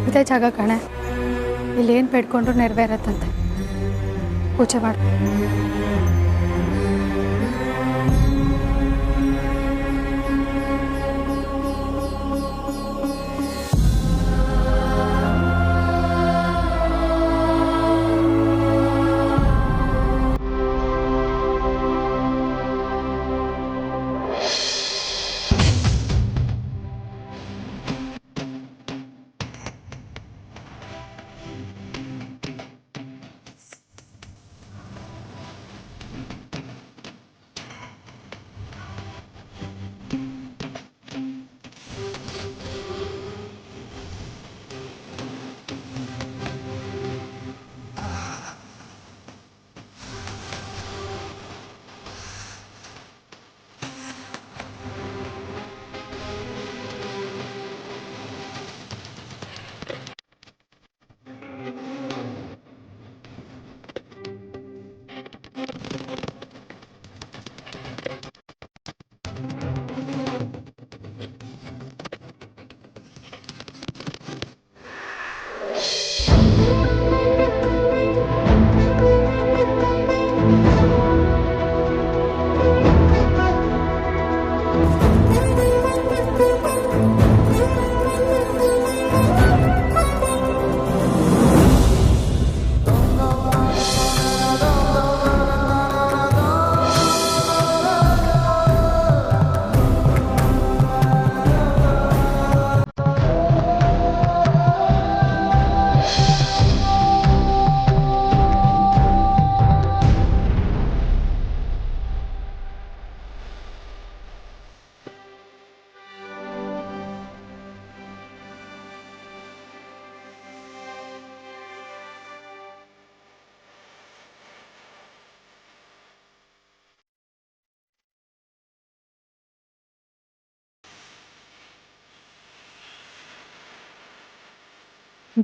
ಇದೇ ಜಾಗ ಕಣೆ, ಇಲ್ಲೇನು ಬೇಡ್ಕೊಂಡ್ರು ನೆರವೇರತ್ತಂತೆ. ಪೂಜೆ ಮಾಡು.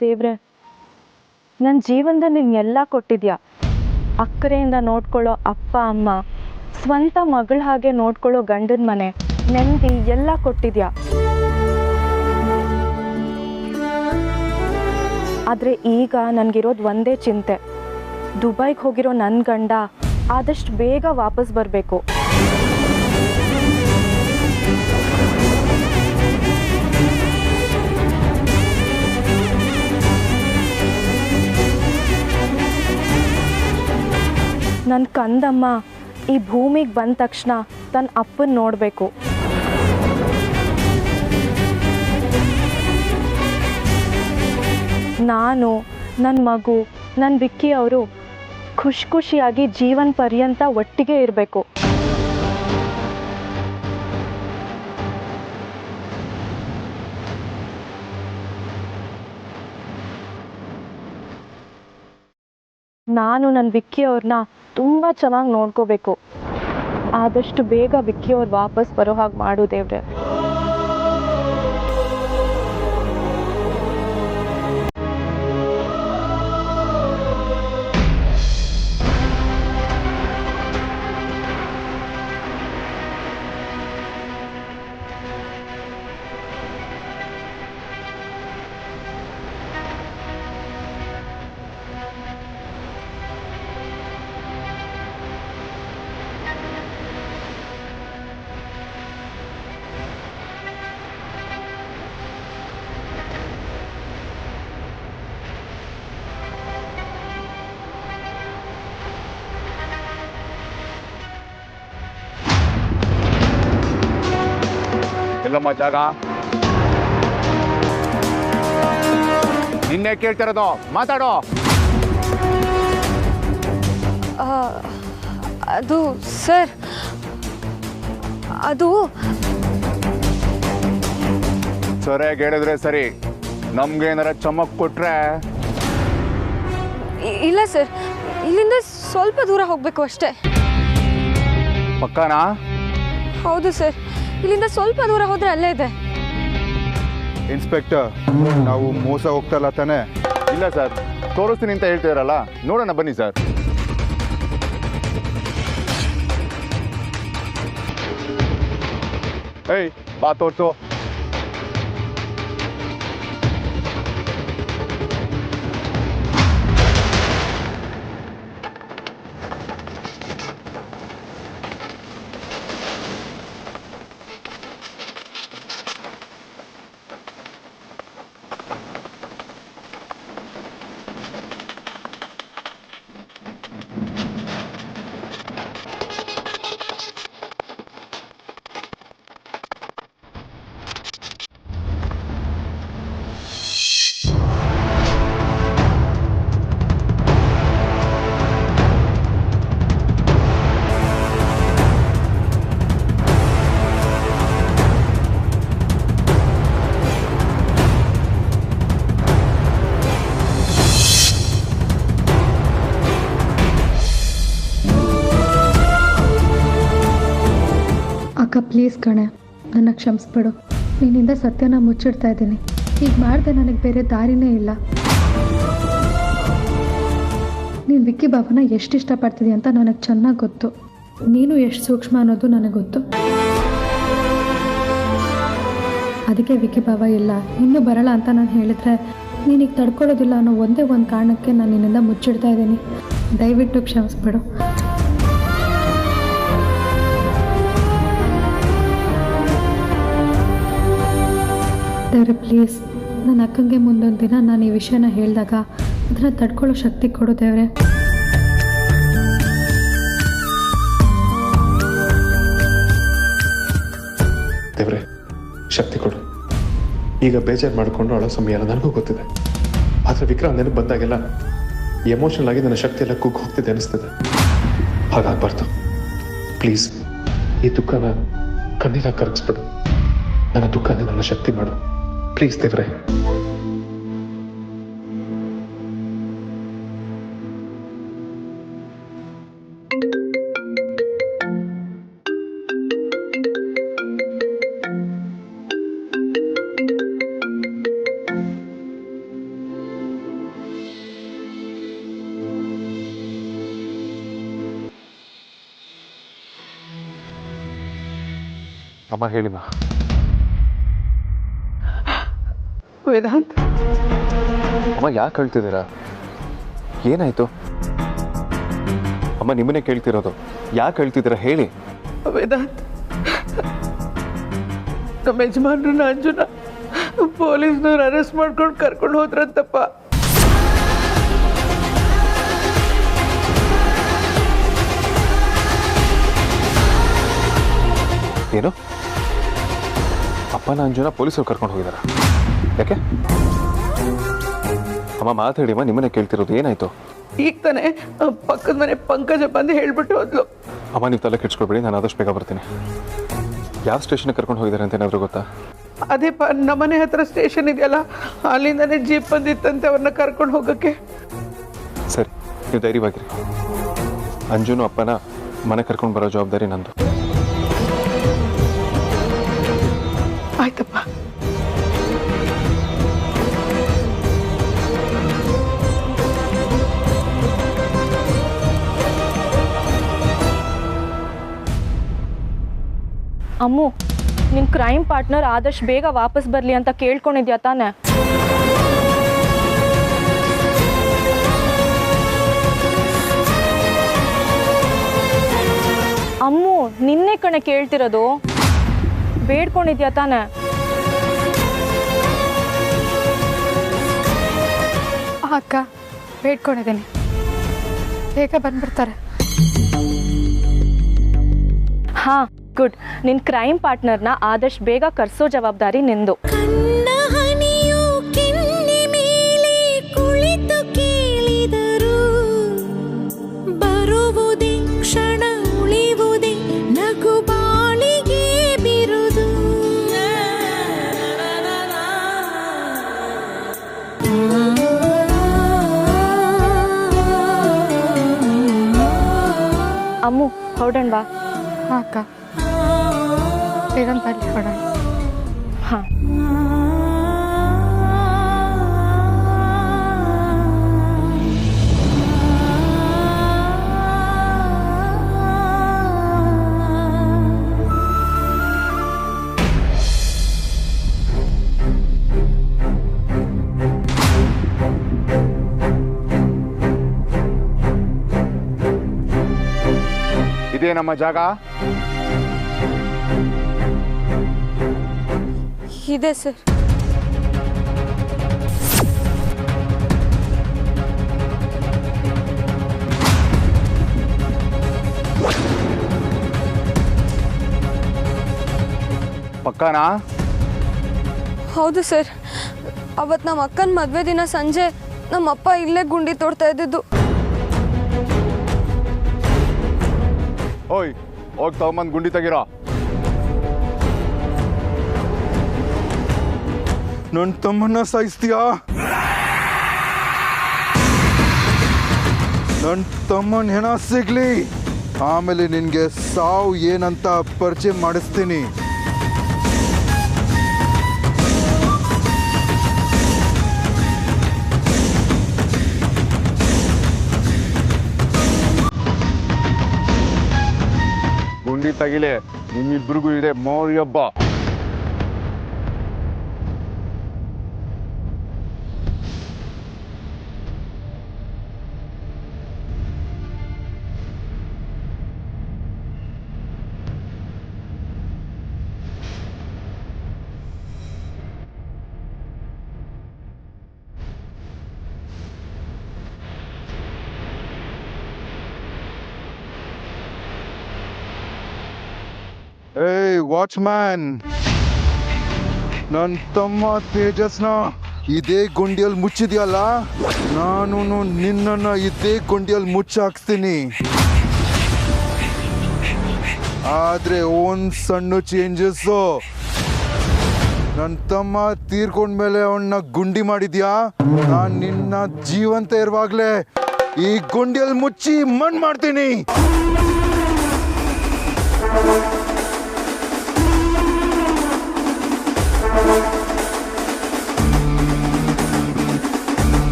ದೇವ್ರೆ, ನನ್ನ ಜೀವನದಲ್ಲಿ ನೀನು ಎಲ್ಲ ಕೊಟ್ಟಿದ್ಯಾ. ಅಕ್ಕರೆಯಿಂದ ನೋಡ್ಕೊಳ್ಳೋ ಅಪ್ಪ ಅಮ್ಮ, ಸ್ವಂತ ಮಗಳ ಹಾಗೆ ನೋಡ್ಕೊಳ್ಳೋ ಗಂಡನ ಮನೆ, ನೆಮ್ಮದಿ ಎಲ್ಲ ಕೊಟ್ಟಿದ್ಯಾ. ಆದರೆ ಈಗ ನನಗಿರೋದು ಒಂದೇ ಚಿಂತೆ, ದುಬೈಗೆ ಹೋಗಿರೋ ನನ್ನ ಗಂಡ ಆದಷ್ಟು ಬೇಗ ವಾಪಸ್ ಬರಬೇಕು. ನನ್ನ ಕಂದಮ್ಮ ಈ ಭೂಮಿಗೆ ಬಂದ ತಕ್ಷಣ ತನ್ನ ಅಪ್ಪನ ನೋಡಬೇಕು. ನಾನು, ನನ್ನ ಮಗು, ನನ್ನ ವಿಕ್ಕಿ ಅವರು ಖುಷಿಯಾಗಿ ಜೀವನ ಪರ್ಯಂತ ಒಟ್ಟಿಗೆ ಇರಬೇಕು. ನಾನು ನನ್ನ ವಿಕ್ಕಿ ಅವ್ರನ್ನ ತುಂಬ ಚೆನ್ನಾಗಿ ನೋಡ್ಕೋಬೇಕು. ಆದಷ್ಟು ಬೇಗ ವಿಕ್ಕಿ ಅವ್ರು ವಾಪಸ್ ಬರೋ ಹಾಗೆ ಮಾಡು ದೇವ್ರೆ. ಎಲ್ಲಮ್ಮ ಜಾಗ? ನಿನ್ನೆ ಕೇಳ್ತಿರೋದು, ಮಾತಾಡೋ. ಅದು ಸರ್, ಅದು ಸರಿಯಾಗಿ ಹೇಳಿದ್ರೆ ಸರಿ. ನಮ್ಗೇನಾರ ಚಮಕ್ ಕೊಟ್ರೆ? ಇಲ್ಲ ಸರ್, ಇಲ್ಲಿಂದ ಸ್ವಲ್ಪ ದೂರ ಹೋಗ್ಬೇಕು ಅಷ್ಟೇ. ಪಕ್ಕಾನಾ? ಹೌದು ಸರ್, ಇಲ್ಲಿಂದ ಸ್ವಲ್ಪ ದೂರ ಹೋದ್ರೆ ಅಲ್ಲೇ ಇದೆ. ಇನ್ಸ್ಪೆಕ್ಟರ್, ನಾವು ಮೋಸ ಹೋಗ್ತಲ್ಲ ತಾನೆ? ಇಲ್ಲ ಸರ್, ತೋರಿಸ್ತೀನಿ ಅಂತ ಹೇಳ್ತಿದಾರಲ್ಲ, ನೋಡೋಣ ಬನ್ನಿ ಸರ್. ಏಯ್, ಬಾ ತೋರ್ಸು. ಪ್ಲೀಸ್ ಕಣೆ, ನನ್ನ ಕ್ಷಮಿಸ್ಬಿಡು. ನಿನ್ನಿಂದ ಸತ್ಯನ ಮುಚ್ಚಿಡ್ತಾ ಇದ್ದೀನಿ. ಈಗ ಮಾಡಿದೆ ನನಗೆ ಬೇರೆ ದಾರಿನೇ ಇಲ್ಲ. ನೀನು ವಿಕ್ಕಿ ಬಾಬನ ಎಷ್ಟು ಇಷ್ಟಪಡ್ತಿದ್ದಿ ಅಂತ ನನಗೆ ಚೆನ್ನಾಗಿ ಗೊತ್ತು. ನೀನು ಎಷ್ಟು ಸೂಕ್ಷ್ಮ ಅನ್ನೋದು ನನಗೆ ಗೊತ್ತು. ಅದಕ್ಕೆ ವಿಕ್ಕಿ ಬಾಬಾ ಇಲ್ಲ, ಇನ್ನೂ ಬರಲ್ಲ ಅಂತ ನಾನು ಹೇಳಿದ್ರೆ ನೀನೀಗ ತಡ್ಕೊಳ್ಳೋದಿಲ್ಲ ಅನ್ನೋ ಒಂದೇ ಒಂದು ಕಾರಣಕ್ಕೆ ನಾನು ನಿನ್ನಿಂದ ಮುಚ್ಚಿಡ್ತಾ ಇದ್ದೀನಿ. ದಯವಿಟ್ಟು ಕ್ಷಮಿಸ್ಬಿಡು. ದೇವ್ರೆ ಪ್ಲೀಸ್, ನನ್ನ ಅಕ್ಕಂಗೆ ಮುಂದೊಂದು ದಿನ ನಾನು ಈ ವಿಷಯನ ಹೇಳಿದಾಗ ಅದನ್ನು ತಡ್ಕೊಳ್ಳೋ ಶಕ್ತಿ ಕೊಡು ದೇವ್ರೆ. ದೇವ್ರೆ ಶಕ್ತಿ ಕೊಡು. ಈಗ ಬೇಜಾರು ಮಾಡಿಕೊಂಡು ಅಳೋ ಸಮಯ ನನಗೂ ಗೊತ್ತಿದೆ. ಆದರೆ ವಿಕ್ರಮ್ ನೆನಪು ಬಂದಾಗೆಲ್ಲ ಎಮೋಷನಲ್ ಆಗಿ ನನ್ನ ಶಕ್ತಿ ಎಲ್ಲ ಕುಗ್ಗಿ ಹೋಗ್ತಿದೆ ಅನಿಸ್ತದೆ. ಹಾಗಾಗಬಾರ್ದು. ಪ್ಲೀಸ್ ಈ ದುಃಖನ ಕಣ್ಣೀರಾಗ ಕರಗಿಸ್ಬಿಡು. ನನ್ನ ದುಃಖನೇ ನನ್ನ ಶಕ್ತಿ ಮಾಡು ಪ್ಲೀಸ್ ದೇವ್ರೆ. ಅಮ್ಮ ಹೇಳಿಮ್ಮ. ವೇದಾಂತ್, ಅಮ್ಮ ಯಾಕೆ ಹೇಳ್ತಿದ್ದೀರಾ? ಏನಾಯ್ತು ಅಮ್ಮ? ನಿಮ್ಮನ್ನೇ ಕೇಳ್ತಿರೋದು. ಯಾಕೆ ಹೇಳ್ತಿದ್ದೀರಾ ಹೇಳಿ. ವೇದಾಂತ್, ನಮ್ಮ ಯಜಮಾನ್ರನ್ನ ಅಂಜುನ ಪೊಲೀಸ್ನವ್ರು ಅರೆಸ್ಟ್ ಮಾಡ್ಕೊಂಡು ಕರ್ಕೊಂಡು ಹೋದ್ರಂತಪ್ಪ. ಏನು? ಅಪ್ಪನ ಅಂಜುನ ಪೊಲೀಸರು ಕರ್ಕೊಂಡು ಹೋಗಿದಾರ? ಯಾಕೆ ಅಮ್ಮ? ಮಾತಾಡಿಮ್ಮ, ನಿಮ್ಮನ್ನೇ ಕೇಳ್ತಿರೋದು. ಏನಾಯ್ತು? ಈಗ ತಾನೇ ಪಕ್ಕದ ಮನೆ ಪಂಕಜ ಬಂದು ಹೇಳ್ಬಿಟ್ಟು ಹೋದ್ಲು. ಅಮ್ಮ ನೀವು ತಲೆ ಕೆಡ್ಸ್ಕೊಳ್ಬೇಡಿ, ನಾನು ಆದಷ್ಟು ಬೇಗ ಬರ್ತೀನಿ. ಯಾವ ಸ್ಟೇಷನ್ಗೆ ಕರ್ಕೊಂಡು ಹೋಗಿದ್ದಾರೆ ಅಂತ ಏನಾದರೂ ಗೊತ್ತಾ? ಅದೇ ನಮ್ಮನೆ ಹತ್ರ ಸ್ಟೇಷನ್ ಇದೆಯಲ್ಲ, ಅಲ್ಲಿಂದಾನೇ ಜೀಪ್ ಬಂದಿತ್ತಂತೆ ಅವ್ರನ್ನ ಕರ್ಕೊಂಡು ಹೋಗೋಕ್ಕೆ. ಸರಿ, ನೀವು ಧೈರ್ಯವಾಗಿರಿ. ಅಂಜುನು ಅಪ್ಪನ ಮನೆ ಕರ್ಕೊಂಡು ಬರೋ ಜವಾಬ್ದಾರಿ ನಂದು. ಆಯ್ತಪ್ಪ. ಅಮ್ಮು, ನಿನ್ನ ಕ್ರೈಮ್ ಪಾರ್ಟ್ನರ್ ಆದಷ್ಟು ಬೇಗ ವಾಪಸ್ ಬರಲಿ ಅಂತ ಕೇಳ್ಕೊಂಡಿದ್ಯಾ ತಾನೆ? ಅಮ್ಮು, ನಿನ್ನೆ ಕಣೆ ಕೇಳ್ತಿರೋದು. ಬೇಡ್ಕೊಂಡಿದ್ಯಾ ತಾನೆ? ಅಕ್ಕ, ಬೇಡ್ಕೊಂಡಿದ್ದೀನಿ. ಬೇಗ ಬಂದ್ಬಿಡ್ತಾರೆ. ಹಾಂ, ಗುಡ್. ನಿನ್ನ ಕ್ರೈಮ್ ಪಾರ್ಟ್ನರ್ನ ಆದಷ್ಟು ಬೇಗ ಕರೆಸೋ ಜವಾಬ್ದಾರಿ ನಿಂದು. ಅಮ್ಮು, ಹೊರಡೋಣ ಬಾ. ಹಾಂ ಅಕ್ಕ, ಬೇಗ ಬರಲಿ, ಹೊರಡೋಣ. ಹಾಂ. ಇದೇ ನಮ್ಮ ಜಾಗ? ಇದೆ ಸರ್. ಪಕ್ಕಾನಾ? ಹೌದು ಸರ್. ಅವತ್ತು ನಮ್ಮ ಅಕ್ಕನ ಮದುವೆ ದಿನ ಸಂಜೆ ನಮ್ಮಪ್ಪ ಇಲ್ಲೇ ಗುಂಡಿ ತೋಡ್ತಾ ಇದ್ದಿದ್ದು. ಓಯ್, ಹೋಗಿ ತಗೊಂಬಂದು ಗುಂಡಿ ತೆಗಿರೋ. ನನ್ನ ತಮ್ಮನ್ನ ಸಾಯಿಸ್ತೀಯಾ? ನನ್ನ ತಮ್ಮನ ಹೆಣ ಸಿಗ್ಲಿ, ಆಮೇಲೆ ನಿನಗೆ ಸಾವು ಏನಂತ ಪರಿಚಯ ಮಾಡಿಸ್ತೀನಿ. ಗುಂಡಿ ತಗಿಲೆ, ನಿಮ್ಮಿಬ್ರಿಗೂ ಇದೆ ಮೌರ್ಯ ಹಬ್ಬ. ಏಯ್ ವಾಚ್ಮ್ಯಾನ್, ನನ್ನ ತಮ್ಮ ತೇಜಸ್ನ ಇದೇ ಗುಂಡಿಯಲ್ಲಿ ಮುಚ್ಚಿದ್ಯಲ್ಲ, ನಾನು ನಿನ್ನನ್ನು ಇದೇ ಗುಂಡಿಯಲ್ಲಿ ಮುಚ್ಚಾಕ್ಸ್ತೀನಿ. ಆದ್ರೆ ಒಂದು ಸಣ್ಣ ಚೇಂಜಸ್ಸು. ನನ್ನ ತಮ್ಮ ತೀರ್ಕೊಂಡ್ಮೇಲೆ ಅವನ್ನ ಗುಂಡಿ ಮಾಡಿದ್ಯಾ, ನಾನು ನಿನ್ನ ಜೀವಂತ ಇರುವಾಗಲೇ ಈ ಗುಂಡಿಯಲ್ಲಿ ಮುಚ್ಚಿ ಮಣ್ಣು ಮಾಡ್ತೀನಿ.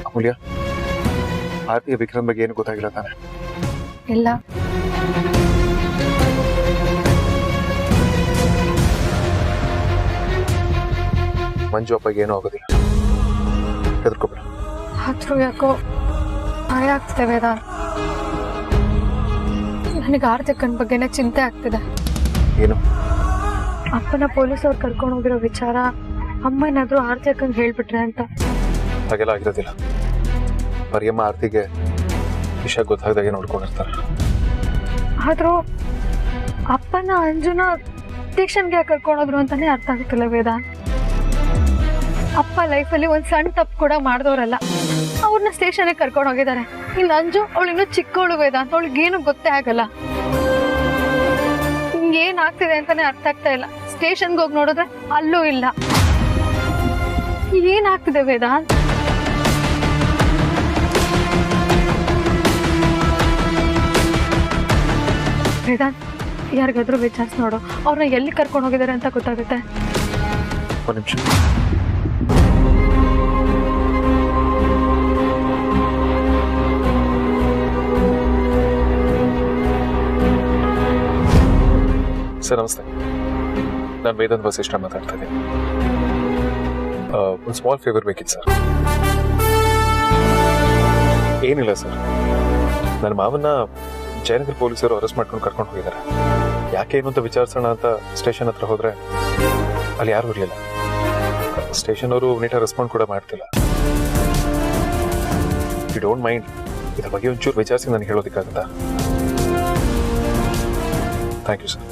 ಅಮೂಲ್ಯ, ಆರ್ತಿಯ ವಿಕ್ರಮ್ ಬಗ್ಗೆ ಏನು ಗೊತ್ತಾಗಿಲ್ಲ ತಾನೆ? ಇಲ್ಲ. ಮಂಜು ಅಪ್ಪಗೆ ಏನೂ ಆಗೋದಿಲ್ಲ, ಹೆದರ್ಕೋಬೇಡ. ಆದ್ರೂ ಯಾಕೋ ಭಯ ಆಗ್ತಿದೆ ವೇದಾಂತ್. ನನಗೆ ಆರ್ಥಿಕನ ಬಗ್ಗೆನೇ ಚಿಂತೆ ಆಗ್ತಿದೆ. ಏನು? ಅಪ್ಪನ ಪೊಲೀಸವ್ರು ಕರ್ಕೊಂಡು ಹೋಗಿರೋ ವಿಚಾರ ಅಮ್ಮ ಏನಾದರೂ ಆರ್ಥಿಕಂಗೆ ಹೇಳ್ಬಿಟ್ರೆ ಅಂತ. ಹಾಗೆಲ್ಲ ಆಗಿರೋದಿಲ್ಲ. ಮರಿಯಮ್ಮ ಆರ್ತಿಗೆ ವಿಷಯ ಗೊತ್ತಾಗ್ದಾಗೆ ನೋಡ್ಕೊಂಡಿರ್ತಾರೆ. ಆದ್ರೂ ಅಪ್ಪನ ಅಂಜುನ ಸ್ಟೇಷನ್ಗೆ ಕರ್ಕೊಂಡೋದ್ರು ಅಂತಾನೆ ಅರ್ಥ ಆಗ್ತಿಲ್ಲ ವೇದಾಂತ್. ಅಪ್ಪ ಲೈಫಲ್ಲಿ ಒಂದು ಸಣ್ಣ ತಪ್ಪು ಕೂಡ ಮಾಡಿದವರಲ್ಲ, ಅವ್ರನ್ನ ಸ್ಟೇಷನ್ಗೆ ಕರ್ಕೊಂಡು ಹೋಗಿದ್ದಾರೆ. ಇನ್ನು ಅಂಜು ಅವಳಿನ್ನೂ ಚಿಕ್ಕವಳು ವೇದಾಂತ್, ಅವಳಿಗೇನು ಗೊತ್ತೇ ಆಗಲ್ಲ. ಹಿಂಗೇನಾಗ್ತಿದೆ ಅಂತಾನೆ ಅರ್ಥ ಆಗ್ತಾ ಇಲ್ಲ. ಸ್ಟೇಷನ್ಗೆ ಹೋಗಿ ನೋಡಿದ್ರೆ ಅಲ್ಲೂ ಇಲ್ಲ. ಏನಾಗ್ತಿದೆ ವೇದಾಂತ್? ವೇದಾಂತ್, ಯಾರಿಗಾದ್ರೂ ವಿಚಾರಿಸಿ ನೋಡು, ಅವ್ರನ್ನ ಎಲ್ಲಿ ಕರ್ಕೊಂಡು ಹೋಗಿದ್ದಾರೆ ಅಂತ ಗೊತ್ತಾಗುತ್ತೆ. ಒಂದು ನಿಮಿಷ. ಸರ್ ನಮಸ್ತೆ, ನಾನು ವೇದಾಂತ್ ವಸಿಷ್ಠ ಮಾತಾಡ್ತಾ ಇದ್ದೀನಿ. ಒಂದು ಸ್ಮಾಲ್ ಫೇವರ್ ಬೇಕಿತ್ತು ಸರ್. ಏನಿಲ್ಲ ಸರ್, ನನ್ನ ಮಾವನ್ನ ಜಯನಗರ ಪೊಲೀಸರು ಅರೆಸ್ಟ್ ಮಾಡ್ಕೊಂಡು ಕರ್ಕೊಂಡು ಹೋಗಿದ್ದಾರೆ. ಯಾಕೆ ಏನು ಅಂತ ವಿಚಾರಿಸೋಣ ಅಂತ ಸ್ಟೇಷನ್ ಹತ್ರ ಹೋದ್ರೆ ಅಲ್ಲಿ ಯಾರೂ ಇರಲಿಲ್ಲ. ಸ್ಟೇಷನ್ ಅವರು ನೀಟಾಗಿ ರೆಸ್ಪಾಂಡ್ ಕೂಡ ಮಾಡ್ತಿಲ್ಲ. ಯು ಡೋಂಟ್ ಮೈಂಡ್ ಇದ್ರ ಬಗ್ಗೆ ಒಂಚೂರು ವಿಚಾರಿಸಿ ನನಗೆ ಹೇಳೋದಕ್ಕಾಗುತ್ತಾ? Thank you sir.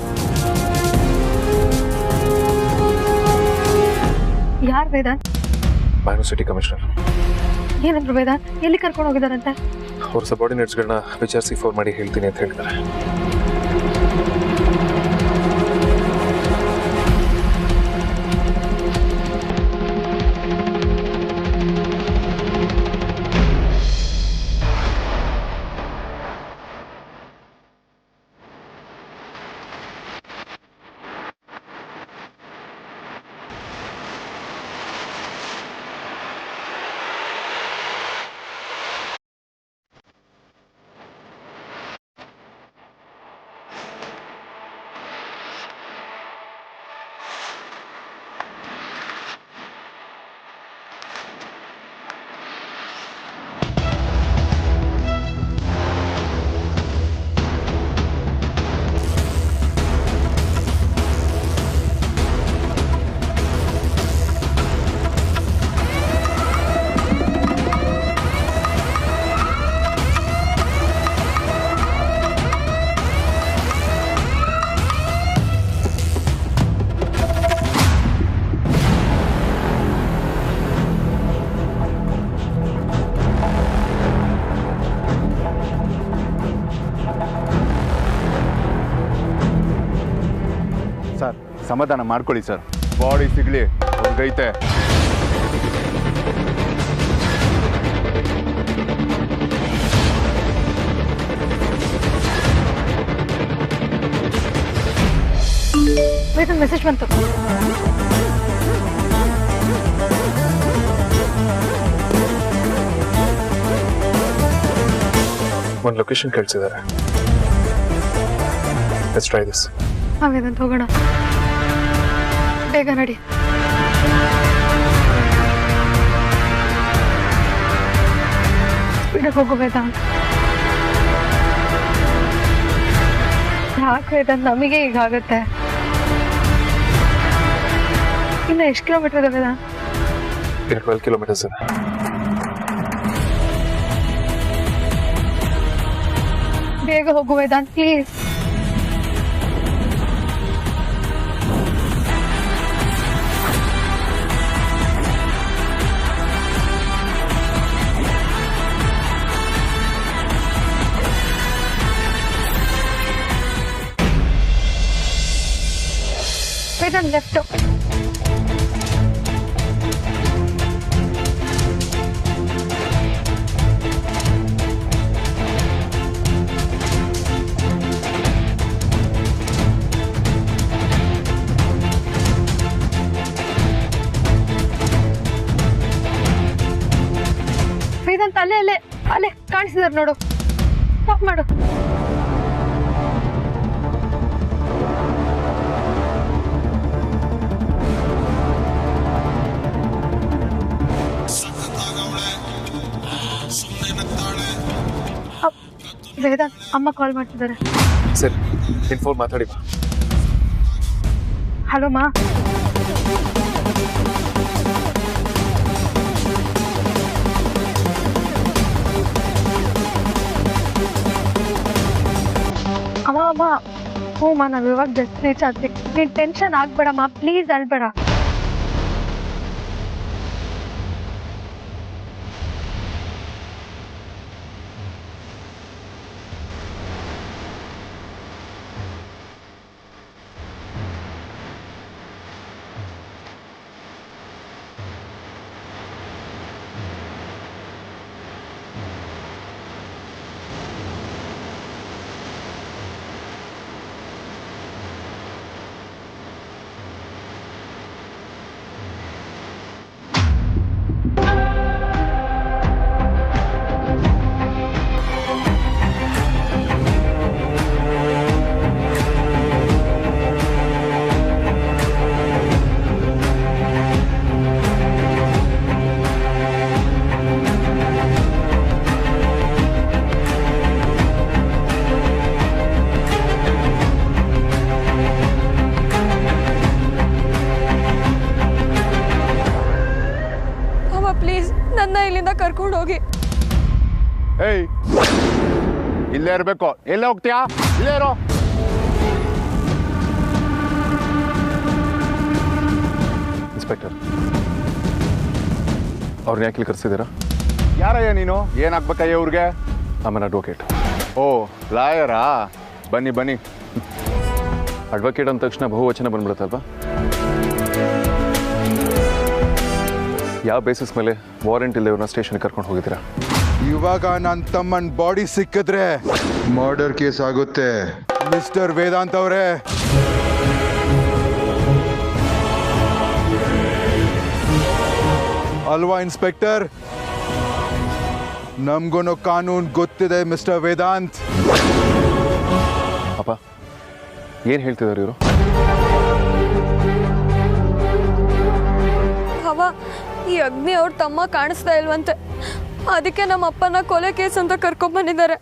ಯಾರು ವೇದಾಂತ್? Bangalore city commissioner. ಏನಂದ್ರು ವೇದಾಂತ್? ಎಲ್ಲಿ ಕರ್ಕೊಂಡು ಹೋಗಿದಾರಂತೆ? ಅವ್ರ ಸಬಾರ್ಡಿನೇಟ್ಸ್ಗಳನ್ನ ವಿಚಾರಿಸಿ ಫೋನ್ ಮಾಡಿ ಹೇಳ್ತೀನಿ ಅಂತ ಹೇಳಿದ್ದಾರೆ. ಸಮಾಧಾನ ಮಾಡ್ಕೊಳ್ಳಿ ಸರ್, ಬಾಡಿ ಸಿಗ್ಲಿ ಅವ್ರಿಗೈತೆ. ವೇದನ್ ಮೆಸೇಜ್ ಬಂತು. ಒಂದು ಲೊಕೇಶನ್ ಕಳಿಸಿದ್ದಾರೆ. Let's try this. ವೇದಾಂತ್ ಹೋಗೋಣ, ಬೇಗ ನಡಿ. ಸ್ಪೀಡಾಗಿ ಹೋಗು ವೇದಾಂತ್. ಯಾಕೆ ವೇದಾಂತ್ ನಮಗೆ ಹೀಗಾಗುತ್ತೆ? ಇನ್ನು ಎಷ್ಟು ಕಿಲೋಮೀಟರ್ ಇದೆ ವೇದಾಂತ್? ಇನ್ನು 12 ಕಿಲೋಮೀಟರ್ಸ್ ಇದೆ. ಬೇಗ ಹೋಗು ವೇದಾಂತ್ ಪ್ಲೀಸ್. ವೇದಾಂತ್ ಲೆಫ್ಟ್. ವೇದಾಂತ್ ಅಲ್ಲೇ ಕಾಣಿಸಿದಾರೆ ನೋಡು, ಸ್ಟಾಪ್ ಮಾಡು. ವೇದಾಂತ್ ಅಮ್ಮ ಕಾಲ್ ಮಾಡ್ತಿದ್ದಾರೆ. ಸರಿ, ಇನ್ಫೋನ್ ಮಾತಾಡಿ. ಹಲೋ ಮಾ. ಅಮ್ಮ ಹ್ಞೂ ಮಾ, ನಾವು ಇವಾಗ ಜಸ್ಟ್ ರೀಚ್ ಆದ್ವಿ. ನೀನು ಟೆನ್ಷನ್ ಆಗ್ಬೇಡಮ್ಮ, ಪ್ಲೀಸ್ ಅಳ್ಬೇಡ. ನನ್ನ ಇಲ್ಲಿಂದ ಕರ್ಕೊಂಡು ಹೋಗಿ. ಏಯ್, ಇಲ್ಲೇ ಇರಬೇಕು. ಎಲ್ಲೇ ಹೋಗ್ತೀಯಾ? ಇಲ್ಲೇ ಇರೋ. ಇನ್ಸ್ಪೆಕ್ಟರ್, ಅವ್ರನ್ನ ಯಾಕೆ ಇಲ್ಲಿ ಕರೆಸಿದ್ದೀರಾ? ಯಾರಯ್ಯ ನೀನು? ಏನಾಗ್ಬೇಕಯ್ಯ ಇವ್ರಿಗೆ? ಆಮೇಲೆ ಅಡ್ವೊಕೇಟ್. ಓ, ಲಾಯರಾ? ಬನ್ನಿ ಬನ್ನಿ. ಅಡ್ವೊಕೇಟ್ ಅಂದ ತಕ್ಷಣ ಬಹುವಚನ ಬಂದ್ಬಿಡುತ್ತಲ್ವಾ? ಯಾವ ಬೇಸಿಸ್ ಮೇಲೆ ವಾರೆಂಟ್ ಇಲ್ಲದೆ ಇವ್ರನ್ನ ಸ್ಟೇಷನ್ಗೆ ಕರ್ಕೊಂಡು ಹೋಗಿದ್ದೀರಾ? ಇವಾಗ ನನ್ನ ತಮ್ಮನ ಬಾಡಿ ಸಿಕ್ಕಿದ್ರೆ ಮರ್ಡರ್ ಕೇಸ್ ಆಗುತ್ತೆ ಮಿಸ್ಟರ್ ವೇದಾಂತ್ ಅವರೇ. ಅಲ್ವಾ ಇನ್ಸ್ಪೆಕ್ಟರ್? ನಮ್ಗೂ ಕಾನೂನು ಗೊತ್ತಿದೆ ಮಿಸ್ಟರ್ ವೇದಾಂತ್. ಅಪ್ಪ, ಏನು ಹೇಳ್ತಿದ್ದಾರೆ ಇವರು? ಈ ಅಗ್ನಿ ಅವ್ರ ತಮ್ಮ ಕಾಣಿಸ್ತಾ ಇಲ್ವಂತೆ, ಅದಕ್ಕೆ ನಮ್ಮ ಅಪ್ಪನ ಕೊಲೆ ಕೇಸ್ ಅಂತ ಕರ್ಕೊಂಡ್ ಬಂದಿದ್ದಾರೆ.